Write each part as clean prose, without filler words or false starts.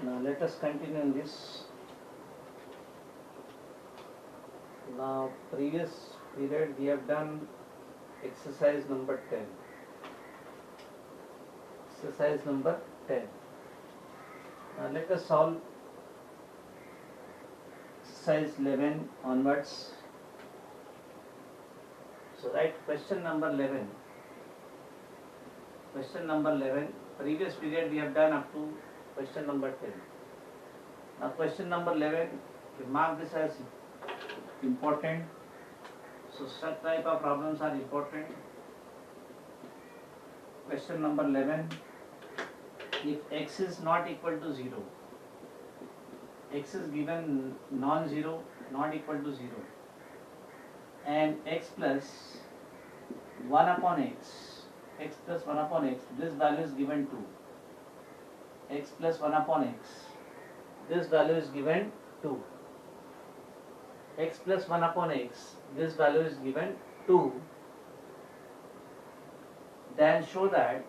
Now let us continue in this. Now previous period we have done exercise number 10. Exercise number 10. Now let us solve exercise 11 onwards. So write question number 11. Question number 11. Previous period we have done up to question number 10. Now question number 11, we mark this as important. So such type of problems are important. Question number 11, if x is not equal to 0, x is given non-zero, not equal to 0, and x plus 1 upon x, x plus 1 upon x, this value is given 2. X plus 1 upon x, this value is given 2. X plus 1 upon x, this value is given 2. Then show that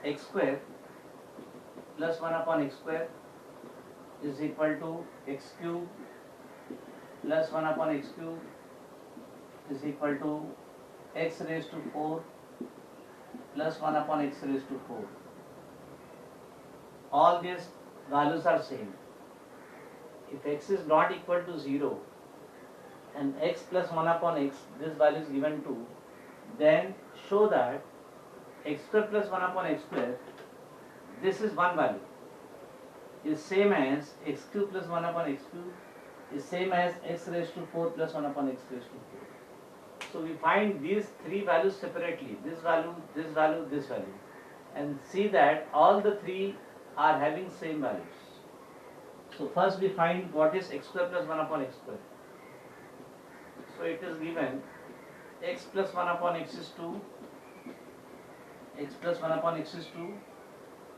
x square plus 1 upon x square is equal to x cube plus 1 upon x cube is equal to x raised to 4 plus 1 upon x raised to 4. All these values are same. If x is not equal to 0 and x plus 1 upon x, this value is given 2, then show that x square plus 1 upon x square, this is one value, is same as x cube plus 1 upon x cube, is same as x raised to 4 plus 1 upon x raised to 4. So we find these three values separately, this value, this value, this value, and see that all the three are having same values. So first we find what is x square plus 1 upon x square. So it is given x plus 1 upon x is 2, x plus 1 upon x is 2.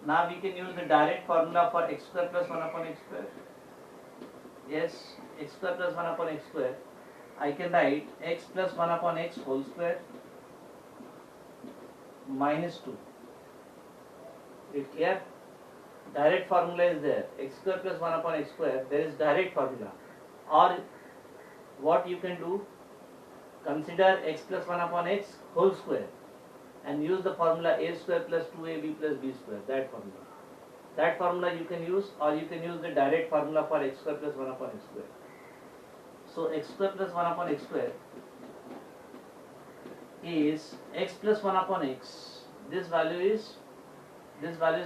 Now we can use the direct formula for x square plus 1 upon x square. Yes, x square plus 1 upon x square. I can write x plus 1 upon x whole square minus 2. It clear? Direct formula is there. X square plus 1 upon x square, there is direct formula. Or what you can do, consider x plus 1 upon x whole square and use the formula a square plus 2ab plus b square, that formula. That formula you can use, or you can use the direct formula for x square plus 1 upon x square. So x square plus 1 upon x square is x plus 1 upon x. This value is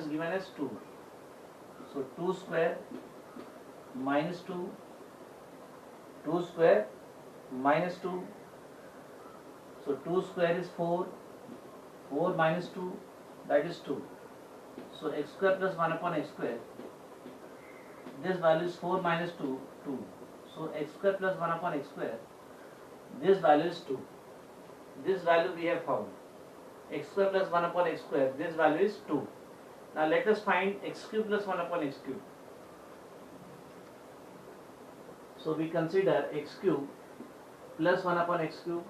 given as 2. So 2 square minus 2, 2 square minus 2. So 2 square is 4, 4 minus 2, that is 2. So x square plus 1 upon x square, this value is 4 minus 2, 2. So x square plus 1 upon x square, this value is 2. This value we have found. X square plus 1 upon x square, this value is 2. Now let us find x cube plus 1 upon x cube. So we consider x cube plus 1 upon x cube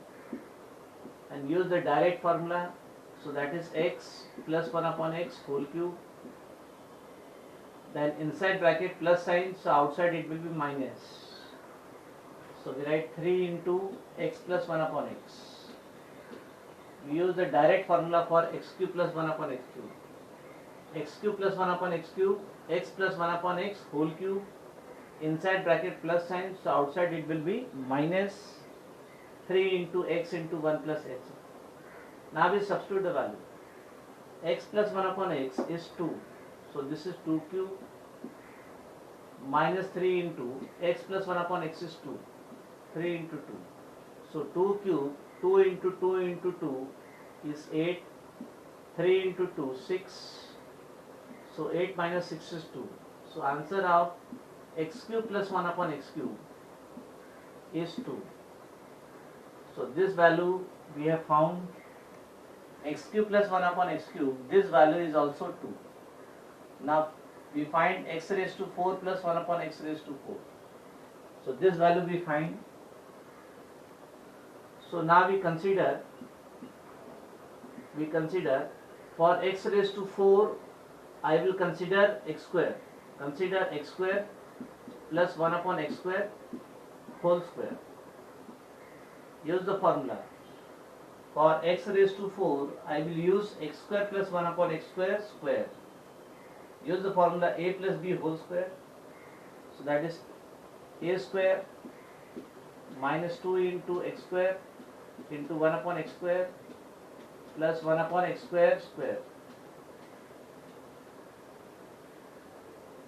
and use the direct formula. So that is x plus 1 upon x whole cube. Then inside bracket plus sign, so outside it will be minus. So we write 3 into x plus 1 upon x. We use the direct formula for x cube plus 1 upon x cube. X cube plus 1 upon x cube, x plus 1 upon x whole cube, inside bracket plus sign, so outside it will be minus 3 into x into 1 plus x. Now we substitute the value. X plus 1 upon x is 2, so this is 2 cube, minus 3 into x plus 1 upon x is 2, 3 into 2. So 2 cube, 2 into 2 into 2 is 8, 3 into 2, 6. So 8 minus 6 is 2. So answer of x cube plus 1 upon x cube is 2. So this value we have found, x cube plus 1 upon x cube, this value is also 2. Now we find x raised to 4 plus 1 upon x raised to 4. So this value we find So now we consider for x raised to 4, I will consider x square. Consider x square plus 1 upon x square whole square. Use the formula. For x raised to 4, I will use x square plus 1 upon x square square. Use the formula a plus b whole square. So that is a square minus 2 into x square into 1 upon x square plus 1 upon x square square.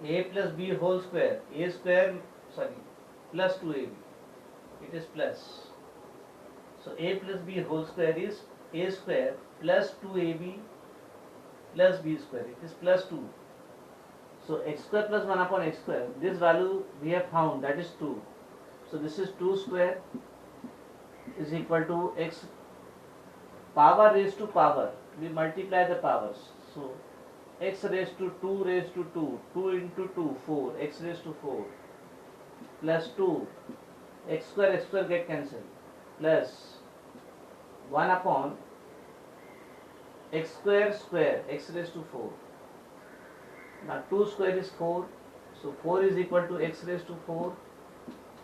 A plus b whole square, plus 2ab. It is plus. So a plus b whole square is a square plus 2ab plus b square. It is plus 2. So x square plus 1 upon x square, this value we have found, that is 2. So this is 2 square is equal to x power raised to power. We multiply the powers. So x raised to 2 raised to 2, 2 into 2, 4, x raised to 4, plus 2, x square get cancelled, plus 1 upon x square square, x raised to 4. Now 2 square is 4, so 4 is equal to x raised to 4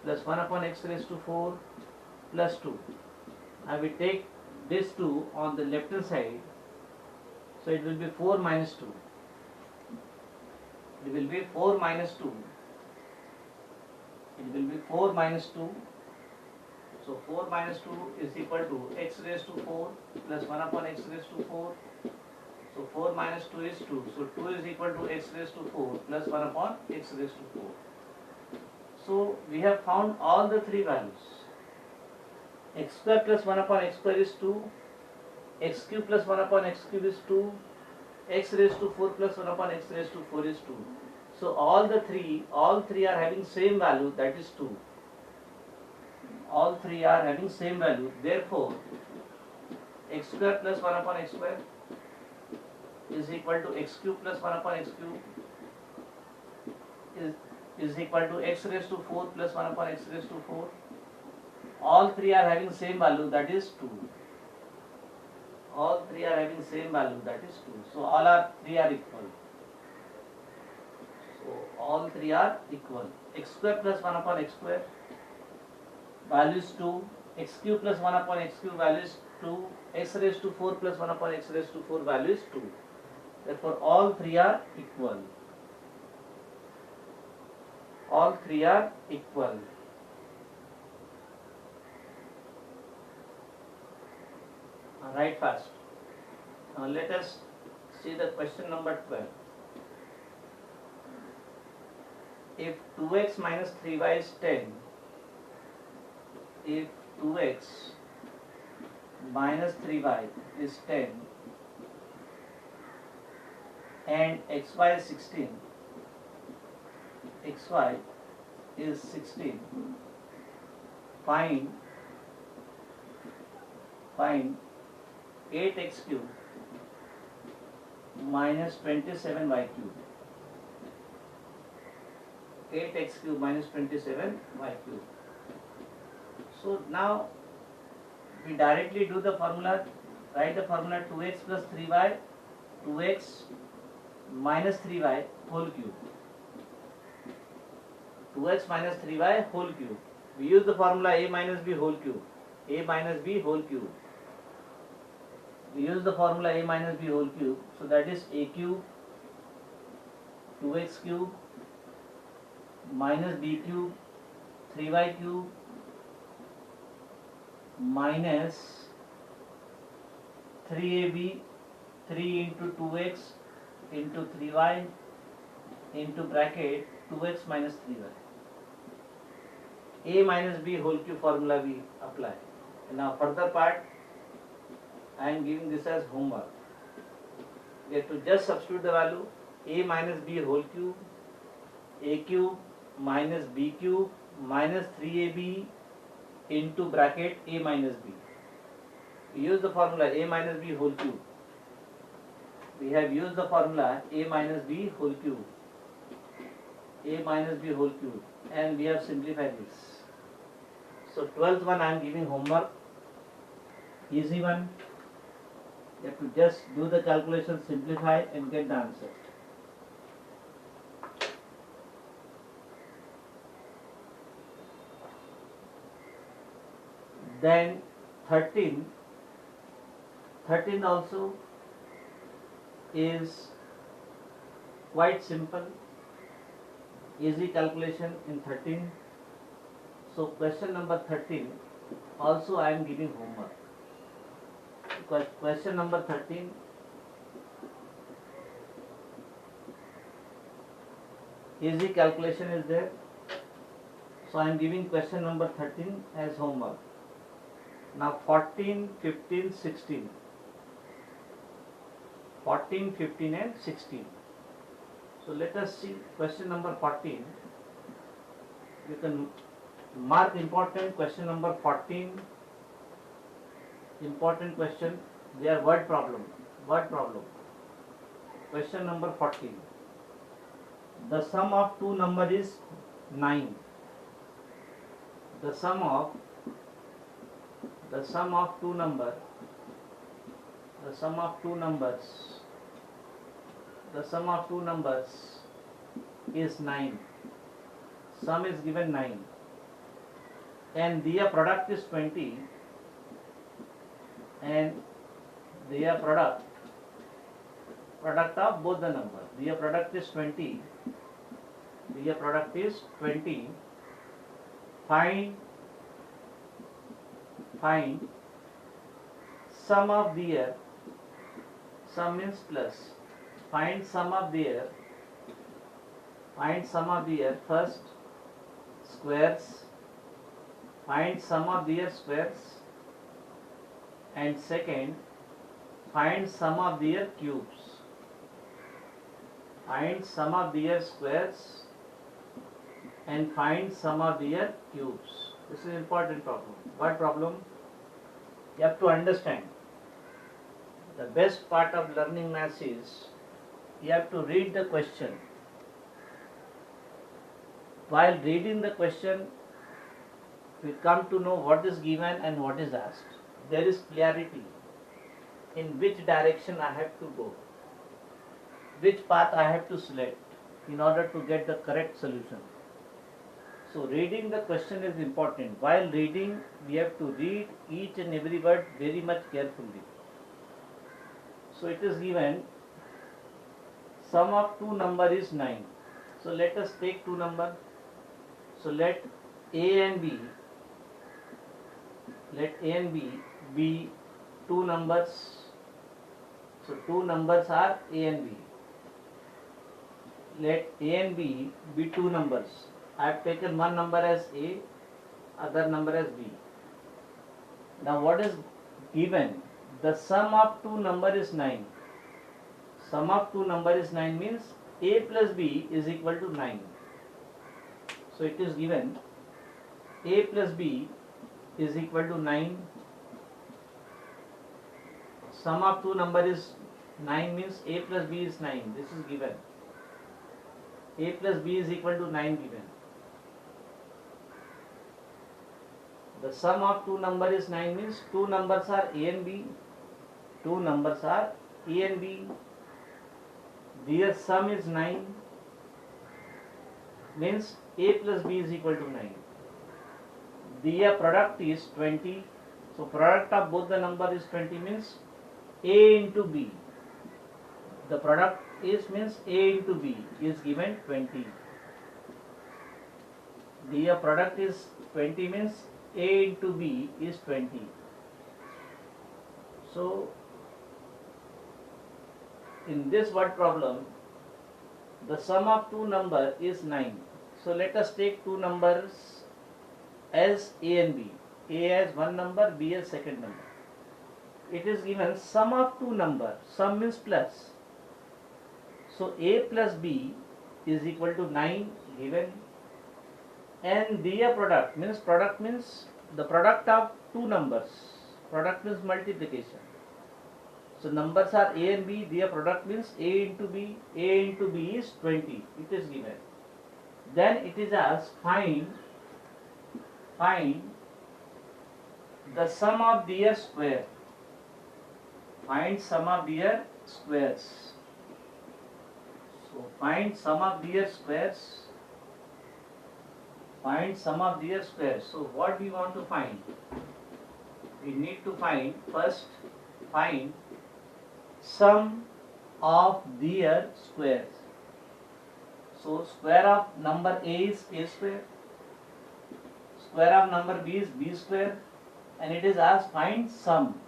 plus 1 upon x raised to 4 plus 2. Now we take this 2 on the left hand side, so it will be 4 minus 2. It will be 4 minus 2. It will be 4 minus 2. So 4 minus 2 is equal to x raised to 4 plus 1 upon x raised to 4. So 4 minus 2 is 2. So 2 is equal to x raised to 4 plus 1 upon x raised to 4. So we have found all the three values. X square plus 1 upon x square is 2. X cube plus 1 upon x cube is 2. X raised to 4 plus 1 upon x raised to 4 is 2. So all three are having same value, that is 2. All three are having same value. Therefore, x square plus 1 upon x square is equal to x cube plus 1 upon x cube is equal to x raised to 4 plus 1 upon x raised to 4. All three are having same value, that is 2. All three are having same value, that is 2. So all three are equal. So all three are equal. X square plus 1 upon x square value is 2. X cube plus 1 upon x cube value is 2. X raised to 4 plus 1 upon x raised to 4 value is 2. Therefore all three are equal. All three are equal. Write fast. Now let us see the question number 12. If 2x minus 3y is 10, if 2x minus 3y is 10 and xy is 16, xy is 16, find 8x cube minus 27y cube. 8x cube minus 27y cube. So now we directly do the formula. Write the formula 2x plus 3y, 2x minus 3y whole cube. 2x minus 3y whole cube. We use the formula a minus b whole cube. A minus b whole cube. We use the formula a minus b whole cube. So that is a cube, 2x cube minus b cube, 3y cube minus 3ab, 3 into 2x into 3y into bracket 2x minus 3y. A minus b whole cube formula we apply. And now further part, I am giving this as homework. We have to just substitute the value a minus b whole cube, a cube minus b cube minus 3ab into bracket a minus b. We use the formula a minus b whole cube. We have used the formula a minus b whole cube, a minus b whole cube, and we have simplified this. So 12th one I am giving homework. Easy one. You have to just do the calculation, simplify and get the answer. Then 13 also is quite simple, easy calculation in 13. So question number 13 also I am giving homework. Question number 13 easy calculation is there. So I am giving question number 13 as homework. Now 14, 15, 16. 14, 15 and 16. So let us see question number 14. You can mark important question number 14. Important question. They are word problem. Word problem. Question number 14. The sum of two numbers is 9. The sum of two numbers is 9. Sum is given 9 and their product is 20 and their product of both the numbers. Their product is 20. Find sum of their, sum means plus, find sum of their first squares, find sum of their squares, and second find sum of their cubes. Find sum of their squares and find sum of their cubes. This is important problem. What problem? You have to understand. The best part of learning maths is you have to read the question. While reading the question, we come to know what is given and what is asked. There is clarity in which direction I have to go, which path I have to select in order to get the correct solution. So reading the question is important. While reading, we have to read each and every word very much carefully. So it is given sum of two number is 9. So let us take two number. So let A and B be two numbers. So two numbers are A and B. Let A and B be two numbers. I have taken one number as A, other number as B. Now what is given? The sum of two number is 9. Sum of two number is 9 means A plus B is equal to 9. So it is given A plus B is equal to 9. Sum of two number is 9 means A plus B is 9. This is given. A plus B is equal to 9 given. The sum of two number is 9 means two numbers are A and B. Two numbers are A and B. Their sum is 9 means A plus B is equal to 9. Their product is 20. So product of both the number is 20 means A into B. The product is means A into B is given 20. Their product is 20 means A into B is 20. So in this word problem, the sum of two number is 9. So let us take two numbers as A and B. A as one number, B as second number. It is given sum of two number. Sum means plus. So A plus B is equal to 9 given. And their product means the product of two numbers. Product means multiplication. So numbers are A and B. Their product means A into B. A into B is 20. It is given. Then it is asked find the sum of their square. find sum of their squares. So find sum of their squares. Find sum of their squares. So what we want to find? We need to find find sum of their squares. So square of number a is a square, square of number b is b square, and it is asked find sum.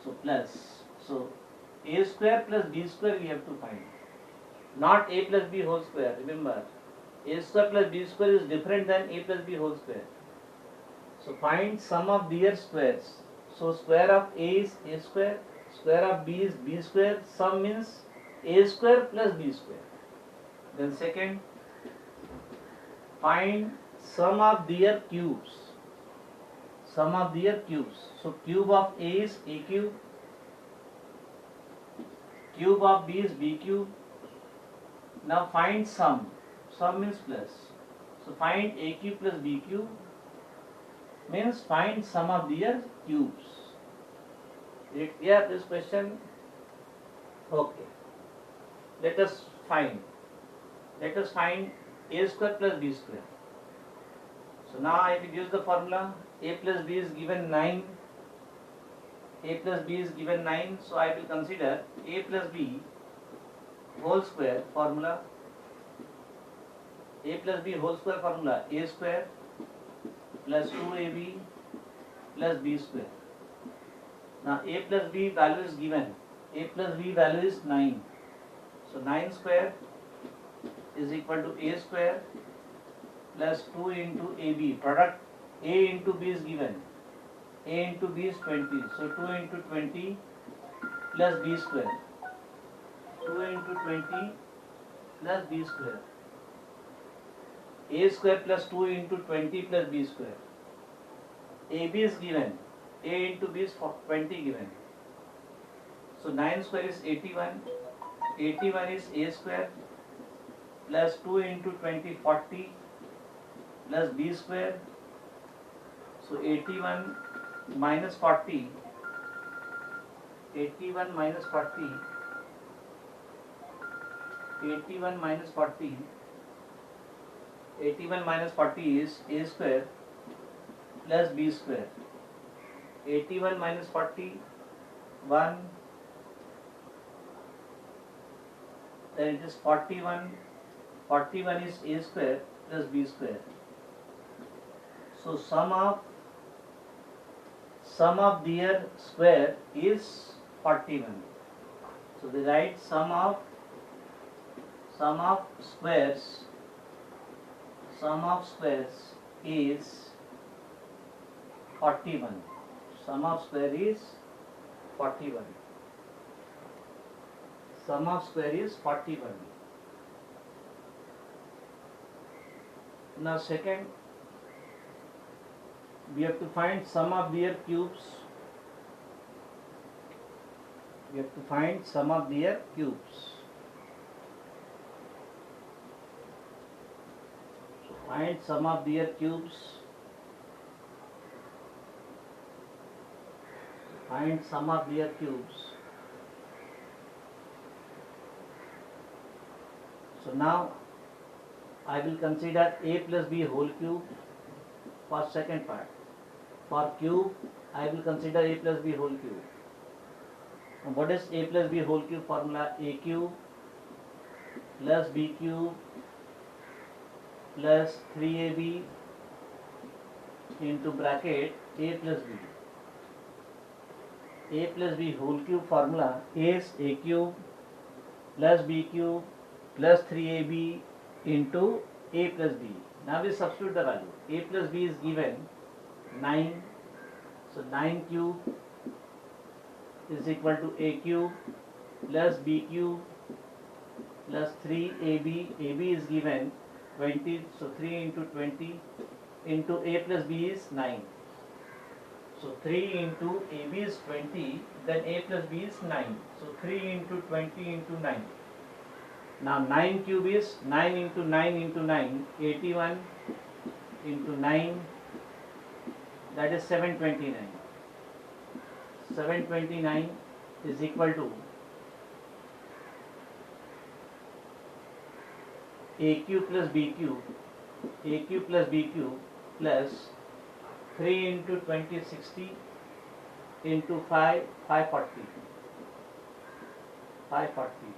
So plus, so a square plus b square we have to find, not a plus b whole square. Remember, a square plus b square is different than a plus b whole square. So find sum of their squares. So square of a is a square, square of b is b square, sum means a square plus b square. Then second, find sum of their cubes. Sum of their cubes. So cube of a is a cube, cube of b is b cube. Now find sum. Sum means plus. So find a cube plus b cube means find sum of their cubes. Is it clear this question? Okay. Let us find a square plus b square. So now I will use the formula. A plus b is given 9. A plus b is given 9. So I will consider a plus b whole square formula. A plus b whole square formula, a square plus 2ab plus b square. Now a plus b value is given. A plus b value is 9. So 9 square is equal to a square plus 2 into ab. Product a into b is given. A into b is 20. So 2 into 20 plus b square. 2 into 20 plus b square. A square plus 2 into 20 plus b square. AB is given. A into b is 20 given. So 9 square is 81. 81 is a square plus 2 into 20 40 plus b square. So 81 minus 40. 81 minus 40. 81 minus 40. 81 minus 40 is a square plus b square. 81 minus 40, 1. Then it is 41. 41 is a square plus b square. So sum of their square is 41. So they write sum of squares. Sum of squares is 41. Sum of square is 41. Sum of square is 41. Now second, we have to find sum of their cubes. We have to find sum of their cubes. Find sum of their cubes. Find sum of their cubes. So now I will consider a plus b whole cube for second part. For cube, I will consider a plus b whole cube. And what is a plus b whole cube formula? A cube plus b cube plus 3ab into bracket a plus b. A plus b whole cube formula is a cube plus b cube plus 3ab into a plus b. Now we substitute the value. A plus b is given 9. So 9 cube is equal to a cube plus b cube plus 3ab. AB is given 20. So 3 into 20 into a plus b is 9. So 3 into AB is 20, then a plus b is 9. So 3 into 20 into 9. Now 9 cube is 9 into 9 into 9, 81 into 9, that is 729. 729 is equal to AQ plus BQ, AQ plus BQ plus 3 into 2060 into 5, 540. 540.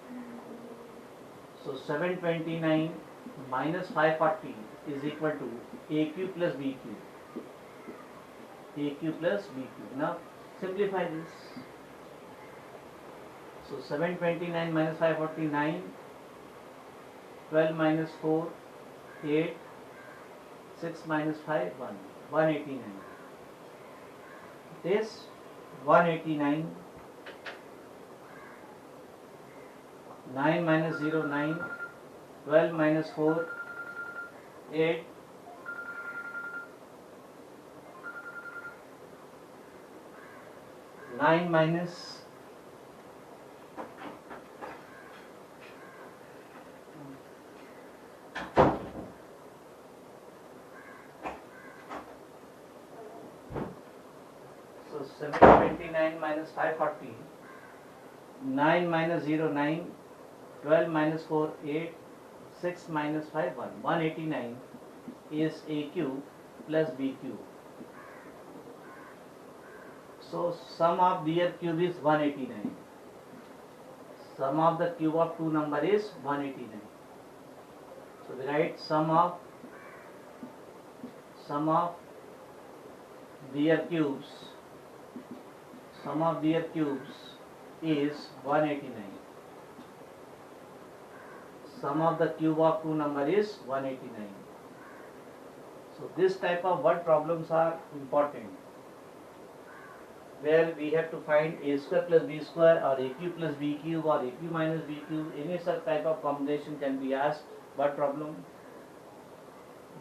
So 729 minus 540 is equal to AQ plus BQ. AQ plus BQ. Now simplify this. So 729 minus 549, 12 minus 4, 8, 6 minus 5, 1, 189. This 189, 9 minus 0, 9, 12 minus 4, 8, 9 minus so 729 minus 540, 9 minus 0, 9, 12 minus 4, 8, 6 minus 5, 1. 189 is AQ plus BQ. So sum of their cube is 189. Sum of the cube of two number is 189. So we write sum of their cubes. Sum of their cubes is 189. Sum of the cube of two number is 189. So this type of word problems are important, where we have to find a square plus b square or aq plus b cube or aq minus b cube. Any such type of combination can be asked word problem,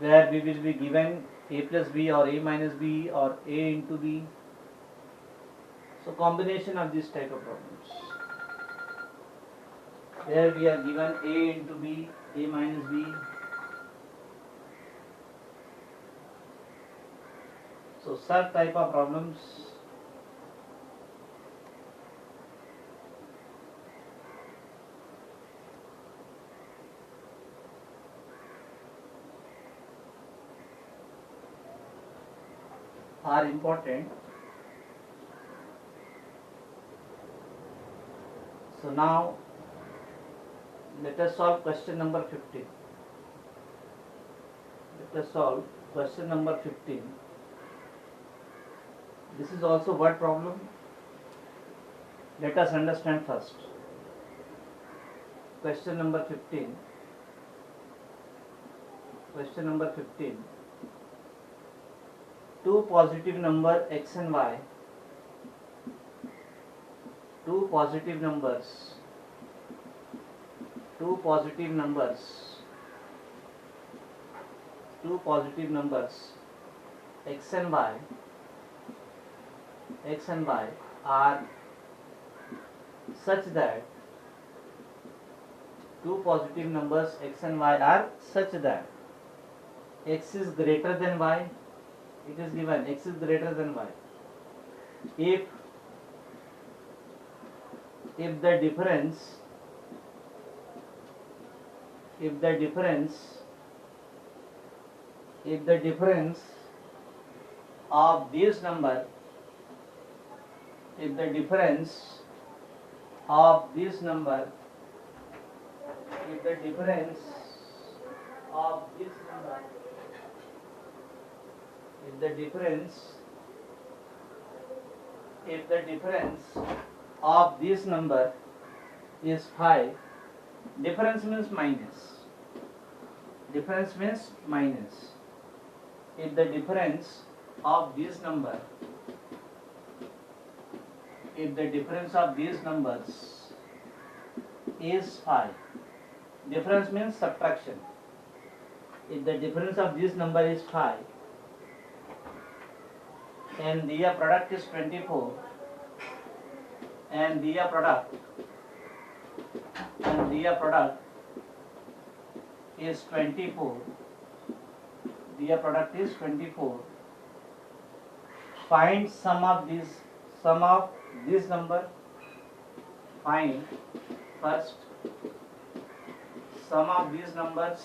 where we will be given a plus b or a minus b or a into b. So combination of this type of problems, where we are given a into b, a minus b. So such type of problems are important. So now let us solve question number 15. Let us solve question number 15. This is also word problem. Let us understand first. Question number 15. Question number 15. Two positive number x and y. Two positive numbers x and y are such that two positive numbers x and y are such that x is greater than y. It is given x is greater than y if the difference of this number is phi. Difference means minus. If the difference of these numbers is phi. Difference means subtraction. If the difference of this number is phi and their product is 24 and their product is 24, find sum of this number find first sum of these numbers,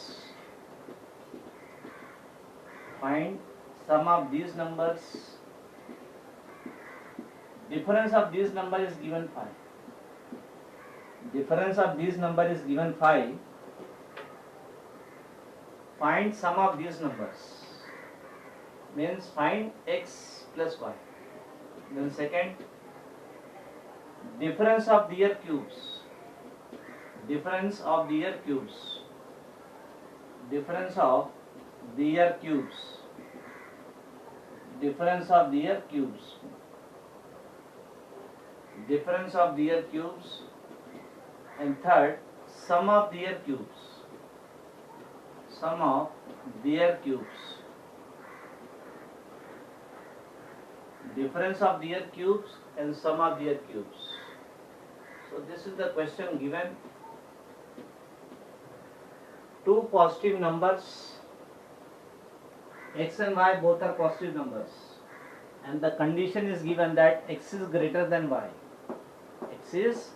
find sum of these numbers, difference of these number is given 5, difference of these number is given 5, find sum of these numbers, means find x plus y. Then second, difference of their cubes, difference of their cubes, difference of their cubes, difference of their cubes, difference of their cubes, and third, sum of their cubes, sum of their cubes, difference of their cubes and sum of their cubes. So this is the question given. Two positive numbers, x and y both are positive numbers, and the condition is given that x is greater than y, x is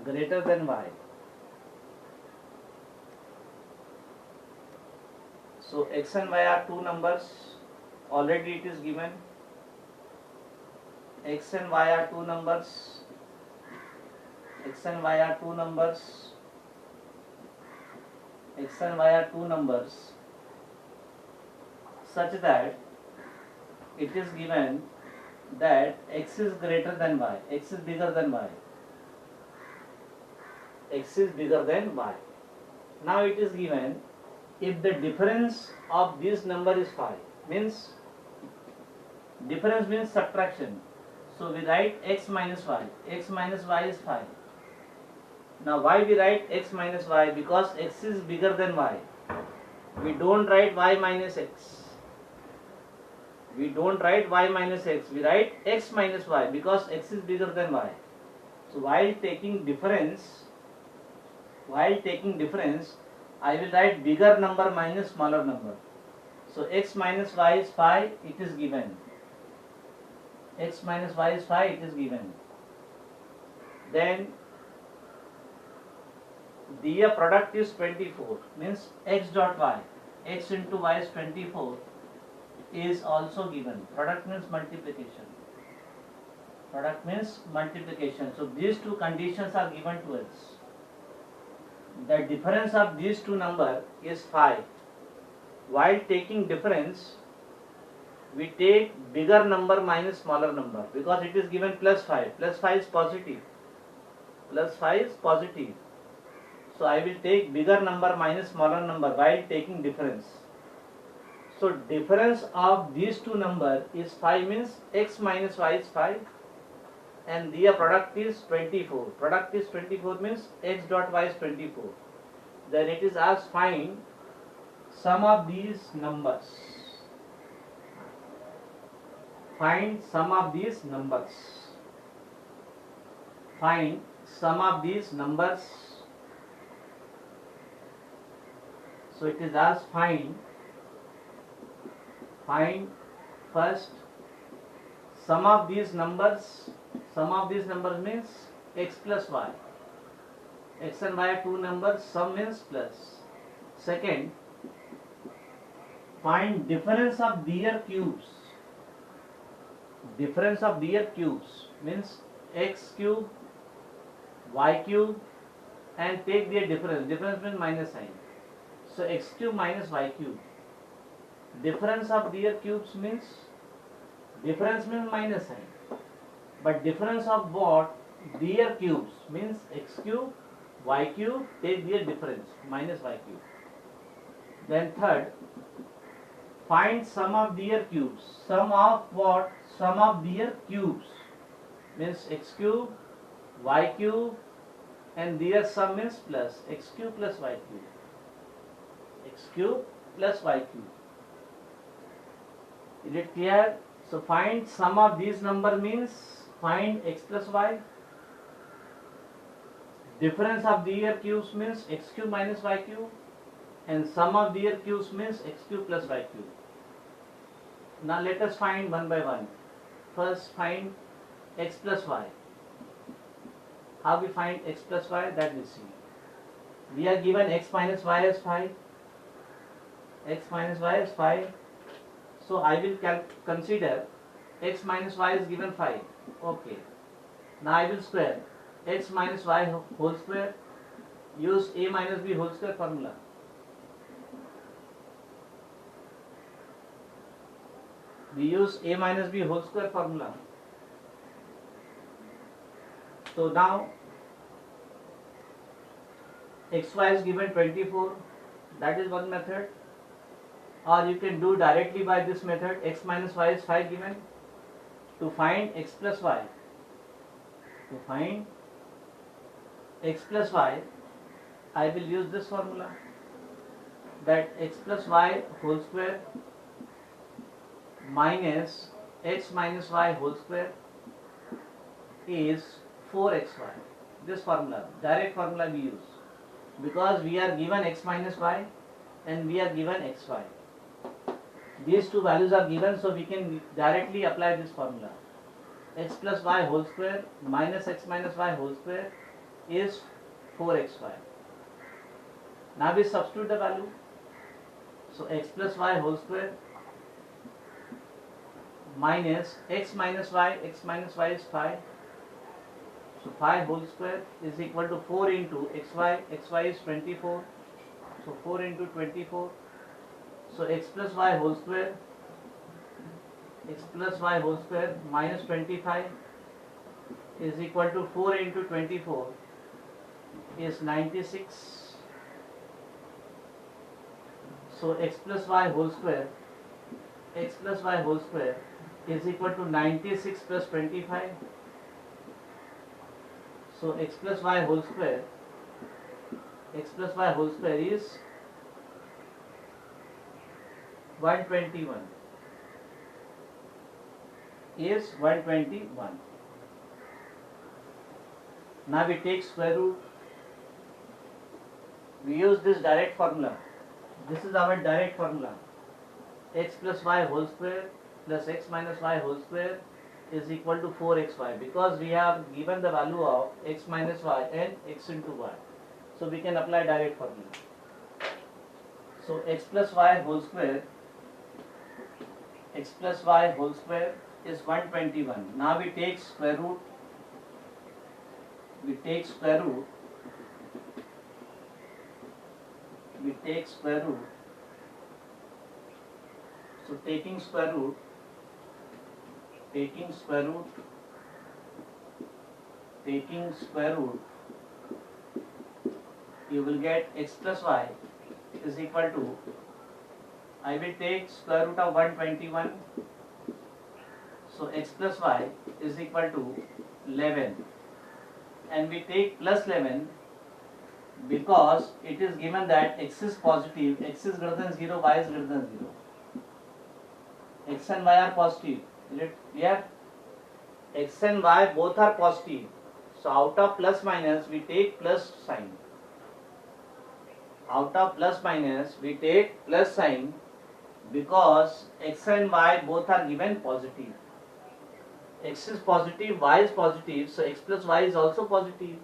greater than y. So x and y are two numbers, already it is given. X and y are two numbers, x and y are two numbers, x and y are two numbers, such that it is given that x is greater than y, x is bigger than y, x is bigger than y. Now it is given if the difference of this number is 5, means difference means subtraction. So we write x minus y. X minus y is 5. Now why we write x minus y? Because x is bigger than y. We don't write y minus x. We don't write y minus x. We write x minus y because x is bigger than y. So while taking difference, I will write bigger number minus smaller number. So x minus y is 5, it is given. X minus y is 5, it is given. Then the product is 24, means x dot y, x into y is 24, is also given. Product means multiplication. Product means multiplication. So these two conditions are given to us. The difference of these two numbers is 5. While taking difference, we take bigger number minus smaller number because it is given plus 5. Plus 5 is positive. Plus 5 is positive. So I will take bigger number minus smaller number while taking difference. So difference of these two numbers is 5, means x minus y is 5 and their product is 24. Product is 24 means x dot y is 24. Then it is asked find sum of these numbers. Find sum of these numbers. Find sum of these numbers. So it is asked find first sum of these numbers. Sum of these numbers means x plus y. X and y are two numbers, sum means plus. Second, find difference of their cubes. Difference of their cubes means x cube, y cube, and take their difference. Difference means minus sign. So x cube minus y cube. Difference of their cubes means difference means minus sign. But difference of what? Their cubes means x cube, y cube, take their difference, minus y cube. Then third, find sum of their cubes. Sum of what? Sum of their cubes means x cube, y cube, and their sum means plus x cube plus y cube. X cube plus y cube. Is it clear? So find sum of these number means find x plus y. Difference of their cubes means x cube minus y cube, and sum of their cubes means x cube plus y cube. Now let us find one by one. First find x plus y. How we find x plus y? That we see. We are given x minus y as 5. X minus y is 5. So I will consider x minus y is given 5. Okay. Now I will square x minus y whole square. Use a minus b whole square formula. We use a minus b whole square formula. So now xy is given 24. That is one method. Or you can do directly by this method. X minus y is 5 given. To find x plus y. To find x plus y, I will use this formula. That x plus y whole square minus x minus y whole square is 4xy. This formula, direct formula we use. Because we are given x minus y and we are given xy. These two values are given, so we can directly apply this formula. X plus y whole square minus x minus y whole square is 4xy. Now we substitute the value. So x plus y whole square minus x minus y is 5. So 5 whole square is equal to 4 into xy is 24. So 4 into 24. So x plus y whole square minus 25 is equal to 4 into 24 is 96. So x plus y whole square is equal to 96 plus 25. So x plus y whole square is 121. Now we take square root. We use this direct formula. This is our direct formula. X plus y whole square plus x minus y whole square is equal to 4xy, because we have given the value of x minus y and x into y. So we can apply direct formula. So x plus y whole square is 121. Now we take square root. So taking square root, you will get x plus y is equal to, I will take square root of 121. So x plus y is equal to 11. And we take plus 11 because it is given that x is positive, x is greater than 0, y is greater than 0. X and y are positive. Is it clear? X and y both are positive. So out of plus minus we take plus sign. Because x and y both are given positive. X is positive, y is positive, so x plus y is also positive.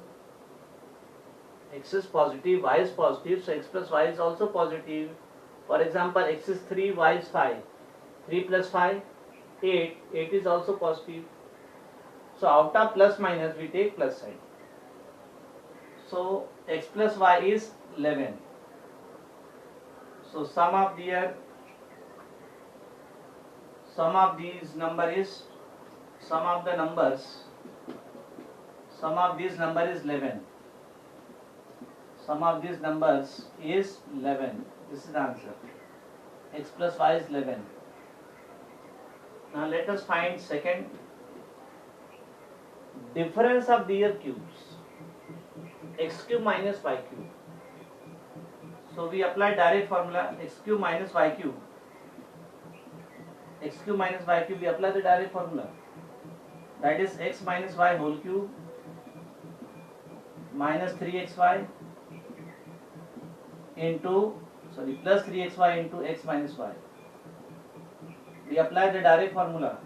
X is positive, y is positive, so x plus y is also positive. For example, x is 3, y is 5. 3 plus 5, 8. 8 is also positive. So out of plus minus we take plus sign. So x plus y is 11. So sum of these number is 11. Sum of these numbers is 11. This is the answer. X plus y is 11. Now let us find second. Difference of their cubes. X cube minus y cube. So we apply direct formula, x cube minus y cube. We apply the direct formula. That is x minus y whole cube minus 3xy plus 3xy into x minus y. We apply the direct formula.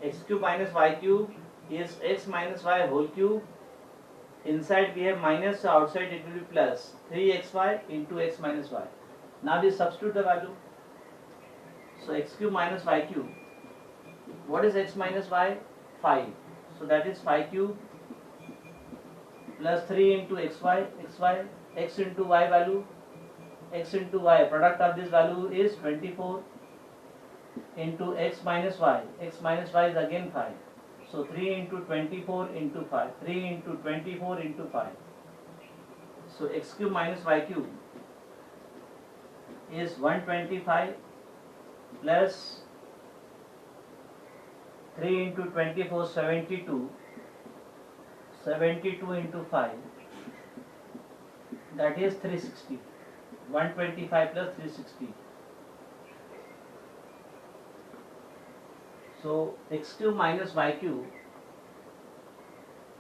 X cube minus y cube is x minus y whole cube inside we have minus, so outside it will be plus 3xy into x minus y. Now we substitute the value. So x cube minus y cube. What is x minus y? 5. So that is 5 cube plus 3 into xy, x into y value, x into y. Product of this value is 24 into x minus y. X minus y is again 5. So 3 into 24 into 5. 3 into 24 into 5. So x cube minus y cube is 125 plus 3 into 24, 72. 72 into 5, that is 360. 125 plus 360. So x cube minus y cube,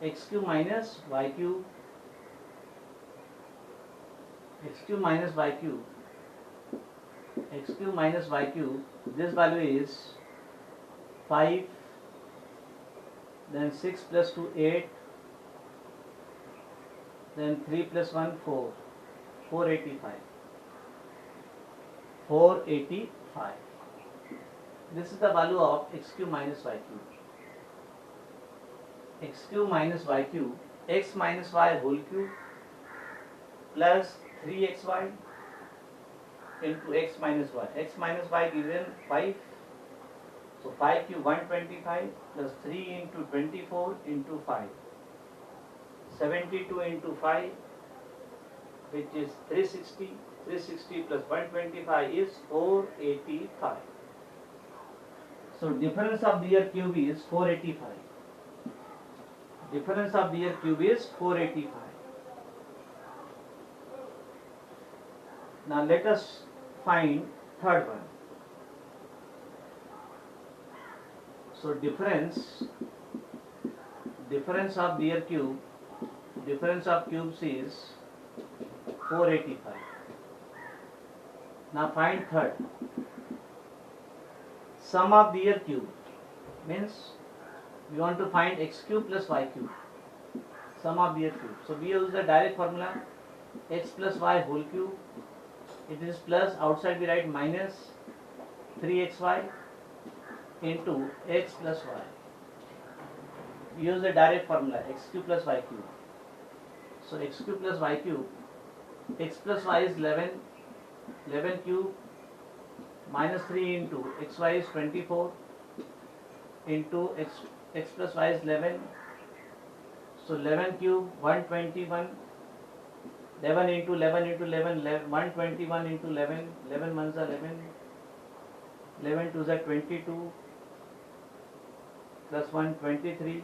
x cube minus y cube, x cube minus y cube, x cube minus y cube, this value is 5, then 6 plus 2, 8, then 3 plus 1, 4, 485. 485. This is the value of x cube minus y cube. X cube minus y cube, x minus y whole cube plus 3xy into x minus y. X minus y given 5. So 5 cube 125 plus 3 into 24 into 5. 72 into 5, which is 360. 360 plus 125 is 485. So difference of their cube is 485. Difference of their cube is 485. Now let us find third one. So difference of their cube, difference of cubes is 485. Now find third. Sum of their cube means we want to find x cube plus y cube. Sum of their cube. So we use the direct formula x plus y whole cube. It is plus, outside we write minus 3xy into x plus y. We use the direct formula x cube plus y cube. So x cube plus y cube, x plus y is 11, 11 cube minus 3 into xy is 24 into x plus y is 11. So 11 cube 121, 11 into 11 into 11, 121 into 11, 11 ones are 11, 11 twos are 22 plus 1 23,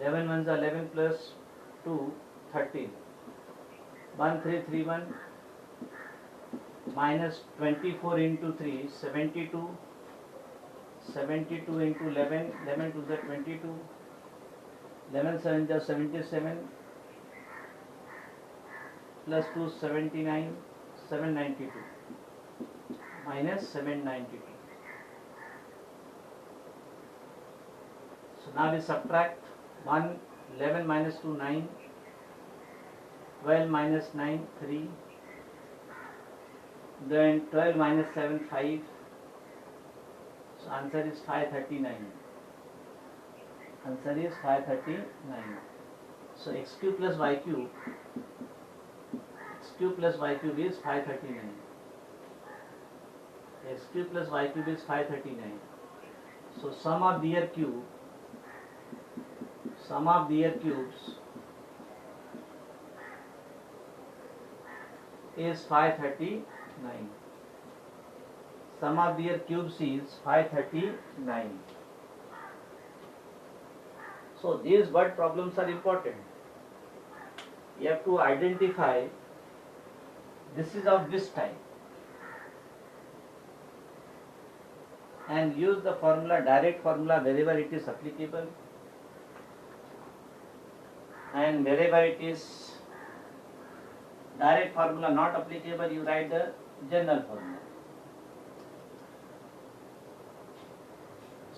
11 ones are 11 plus 2 13, 1331 minus 24 into 3 72, 72 into 11, 11 twos are 22, 11 sevens are 77 plus 2 79, 792 minus 792. So now we subtract 1, 11 minus 2, 9, 12 minus 9, 3, then 12 minus 7, 5. So answer is 539. Answer is 539. So x cube plus y cube, x cube plus y cube is 539. X cube plus y cube is 539. So sum of their cube, sum of their cubes is 539. Sum of their cubes is 539. So these word problems are important. You have to identify this is of this type and use the formula, direct formula, wherever it is applicable, and wherever it is direct formula not applicable, you write the general formula.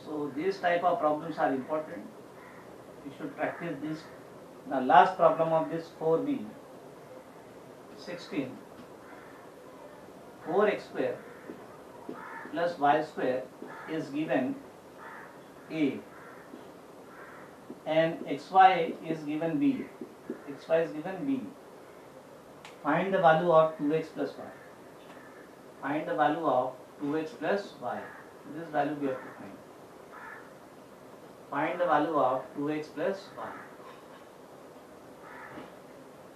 So these type of problems are important. You should practice this. Now last problem of this 4b, 16. 4x square plus y square is given a and xy is given b. xy is given b. Find the value of 2x plus y. Find the value of 2x plus y. This value we have to find. Find the value of 2x plus y.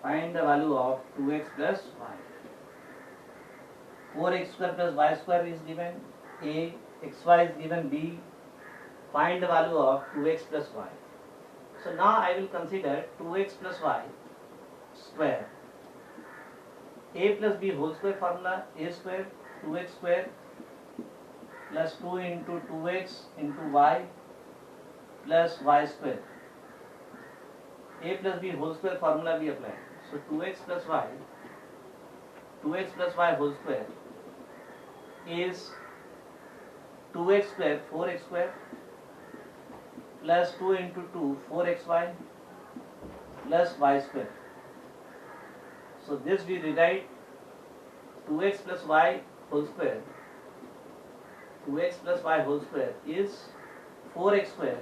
Find the value of 2x plus y. 4x square plus y square is given a, xy is given b. Find the value of 2x plus y. So now I will consider 2x plus y square. A plus b whole square formula, a square 2x square plus 2 into 2x into y plus y square. A plus b whole square formula we apply. So 2x plus y whole square is 2x square 4x square plus 2 into 2 4xy plus y square. So this we rewrite 2x plus y whole square. 2x plus y whole square is 4x square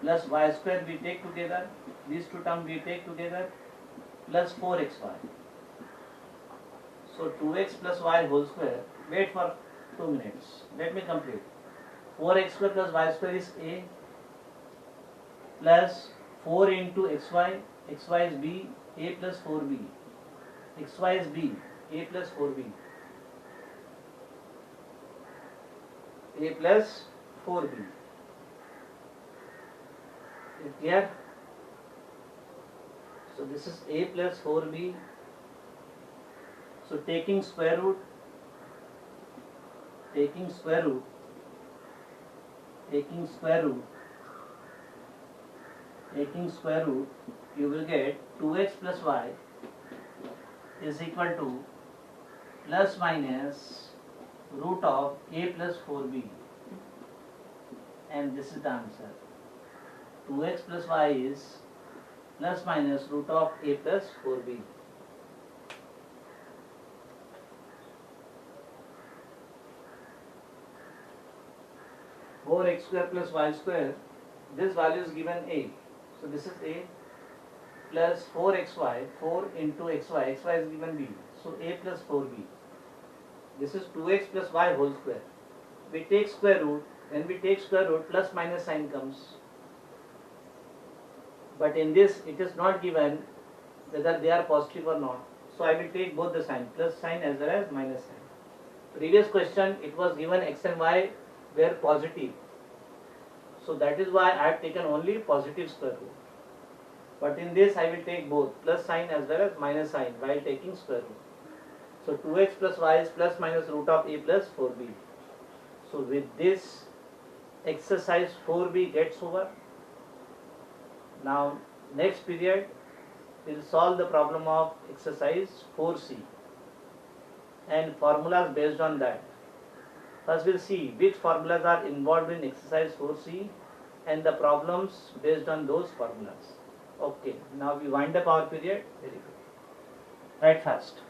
plus y square we take together. These two terms we take together plus 4xy. So 2x plus y whole square. Wait for 2 minutes. Let me complete. 4x square plus y square is a plus 4 into xy. xy is b. a plus 4b. xy is b. a plus 4b. a plus 4b. Is clear? So this is a plus 4b. So taking square root, you will get 2x plus y is equal to plus minus root of a plus 4b, and this is the answer. 2x plus y is plus minus root of a plus 4b. Or x square plus y square, this value is given a. So this is a plus 4xy, 4 into xy, xy is given b. So a plus 4b. This is 2x plus y whole square. We take square root, when we take square root, plus minus sign comes. But in this, it is not given whether they are positive or not. So I will take both the sign, plus sign as well as minus sign. Previous question, it was given x and y were positive. So that is why I have taken only positive square root. But in this I will take both plus sign as well as minus sign while taking square root. So 2x plus y is plus minus root of a plus 4b. So with this exercise 4b gets over. Now next period we will solve the problem of exercise 4c and formulas based on that. First we will see which formulas are involved in exercise 4c and the problems based on those formulas. Okay, now we wind up our period. Very good. Write fast.